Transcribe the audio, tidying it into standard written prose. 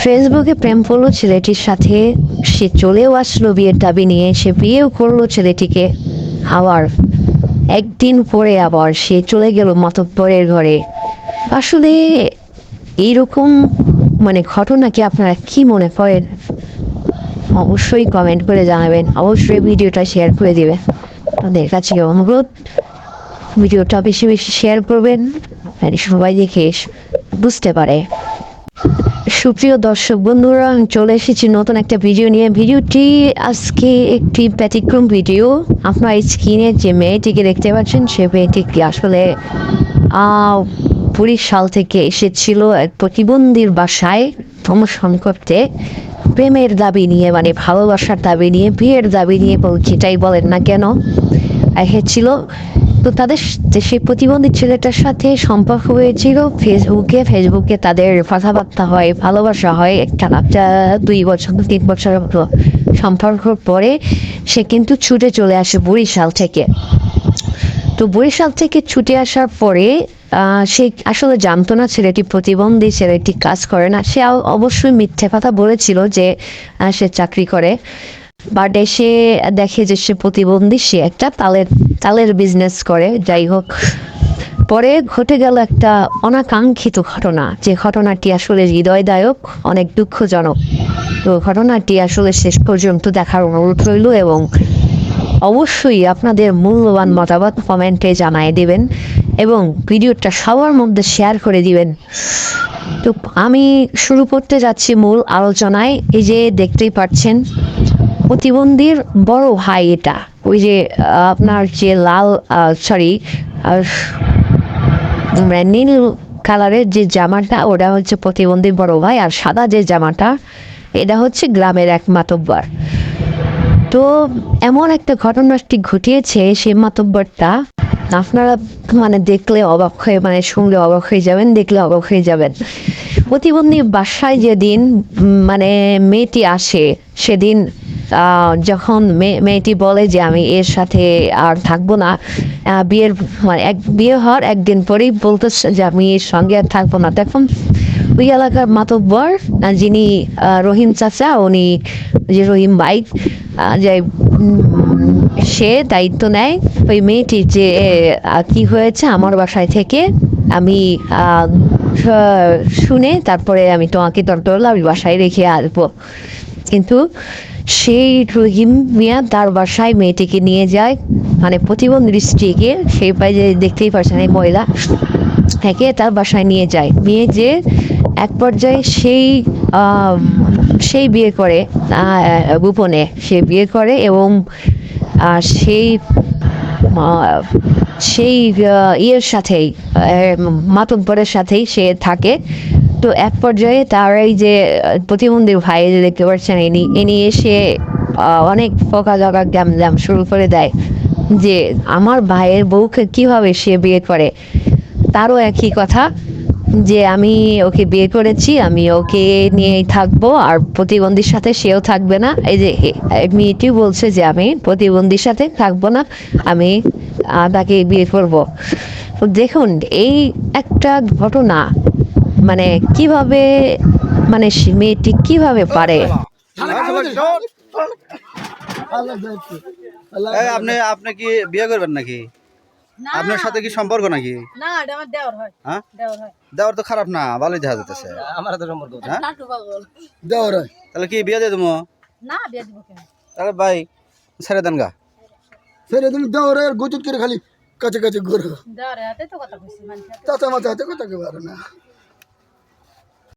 ফেসবুকে প্রেম করলো ছেলেটির সাথে, সে চলেও আসলো বিয়ের দাবি নিয়ে, সে বিয়েও করলো ছেলেটিকে। আবার একদিন পরে আবার সে চলে গেল মাতব্বরের ঘরে। আসলে এইরকম ঘটনা কি আপনারা কি মনে করেন? অবশ্যই কমেন্ট করে জানাবেন, অবশ্যই ভিডিওটা শেয়ার করে দিবেন। তাদের কাছে অনুরোধ, ভিডিওটা বেশি বেশি শেয়ার করবেন, সবাই দেখে বুঝতে পারে। সুপ্রিয় দর্শক বন্ধুরা, চলে এসেছি নতুন একটা ভিডিও নিয়ে। ভিডিওটি আজকে একটি ব্যতিক্রম ভিডিও। আপনার স্ক্রিনে যে মেয়েটিকে দেখতে পাচ্ছেন, সে মেয়েটিকে আসলে বরিশাল থেকে এসেছিল এক প্রতিবন্ধীর বাসায় প্রমোশন করতে, প্রেমের দাবি নিয়ে, ভালোবাসার দাবি নিয়ে, বিয়ের দাবি নিয়ে, যেটাই বলেন না কেন এসেছিল। তো তাদের সেই প্রতিবন্ধী ছেলেটার সাথে সম্পর্ক হয়েছিল ফেসবুকে তাদের কথাবার্তা হয়, ভালোবাসা হয়, একটা 2 বছর 3 বছরের মতো সম্পর্ক পরে সে কিন্তু ছুটে চলে আসে বরিশাল থেকে। তো বরিশাল থেকে ছুটে আসার পরে সে আসলে জানতো না ছেলেটি প্রতিবন্ধী, ছেলেটি কাজ করে না। সে অবশ্যই মিথ্যে কথা বলেছিল যে সে চাকরি করে, বাট এসে দেখে যে সে প্রতিবন্ধী, সে একটা তালের বিজনেস করে। যাই হোক, পরে ঘটে গেল একটা অনাকাঙ্ক্ষিত ঘটনা, যে ঘটনাটি আসলে হৃদয়দায়ক, অনেক দুঃখজনক। তো ঘটনাটি আসলে শেষ পর্যন্ত দেখার অনুরোধ রইল, এবং অবশ্যই আপনাদের মূল্যবান মতামত কমেন্টে জানিয়ে দিবেন এবং ভিডিওটা সবার মধ্যে শেয়ার করে দিবেন। তো আমি শুরু করতে যাচ্ছি মূল আলোচনায়। এই যে দেখতেই পাচ্ছেন, প্রতিবন্ধীর বড় ভাই এটা। ওই যে আপনার যে লাল নীল কালারের যে জামাটা, ওটা হচ্ছে প্রতিবন্ধীর বড় ভাই, আর সাদা যে জামাটা, এটা হচ্ছে গ্রামের এক মাতব্বর। তো এমন একটা ঘটনাটি ঘটিয়েছে সেই মাতব্বরটা, আপনারা দেখলে অবাক হয়ে, শুনলে অবাক হয়ে যাবেন, দেখলে অবাক হয়ে যাবেন। প্রতিবন্ধী বাসায় যেদিন মেয়েটি আসে, সেদিন যখন মেয়েটি বলে যে আমি এর সাথে আর থাকবো না, বিয়ে হওয়ার একদিন পরেই বলতেছে যে আমি এর সঙ্গে আর থাকবো না, তখন ওই এলাকার মাতব্বর, যিনি রহিম চাচা, উনি যে রহিম ভাই, যে সে দায়িত্ব নেয় ওই মেয়েটির, যে কি হয়েছে আমার বাসায় থেকে আমি শুনে তারপরে আমি তোমাকে আমি বাসায় রেখে আসবো। কিন্তু সেই রহিম মিয়া তার বাসায় মেয়েটিকে নিয়ে যায়, প্রতিবন্ধী স্ত্রীকে, সেই পাই যে দেখতেই পারছেন এই মহিলা, একে তার বাসায় নিয়ে যায়। নিয়ে যে এক পর্যায়ে সেই বিয়ে করে, গোপনে সে বিয়ে করে, এবং সেই ইয়ের সাথেই, মাতব্বরের সাথেই সে থাকে। তো এক পর্যায়ে তার এই যে প্রতিবন্ধীর ভাই যে দেখতে পাচ্ছেন, ইনি এসে অনেক বকাঝকা গ্যামজাম শুরু করে দেয় যে আমার ভাইয়ের বউকে কিভাবে সে বিয়ে করে। তারও একই কথা, যে আমি ওকে বিয়ে করেছি, আমি ওকে নিয়েই থাকবো, আর প্রতিবন্ধীর সাথে সেও থাকবে না। এই যে মেয়েটিও বলছে যে আমি প্রতিবন্ধীর সাথে থাকবো না, আমি তাকে বিয়ে করব। দেখুন, এই একটা ঘটনা কিভাবে মেয়েটি কিভাবে পারে। আপনি আপনি কি বিয়ে করবেন নাকি? আপনার সাথে কি সম্পর্ক নাকি? না, এটা আমার দেওর হয়। হ্যাঁ, দেওর হয়। দেওয়ার তো খারাপ না, ভালোই দেখা যাচ্ছে। আমার তো সম্পর্ক হ্যাঁ, লাটু পাগল। দেওয়ার হয়। তাহলে কি বিয়ে দিয়ে দেবো? না, বিয়ে দিব কেন? তাহলে ভাই ছেড়ে দেন গা। ফেরে তুমি দেওয়ার হয়, গুজুট করে খালি কাছে কাছে ঘুরো। দেওর হাতে তো কথা কইছি, মানুষের হাতে। তাতে মাথা হাতে কথা কে পারে না।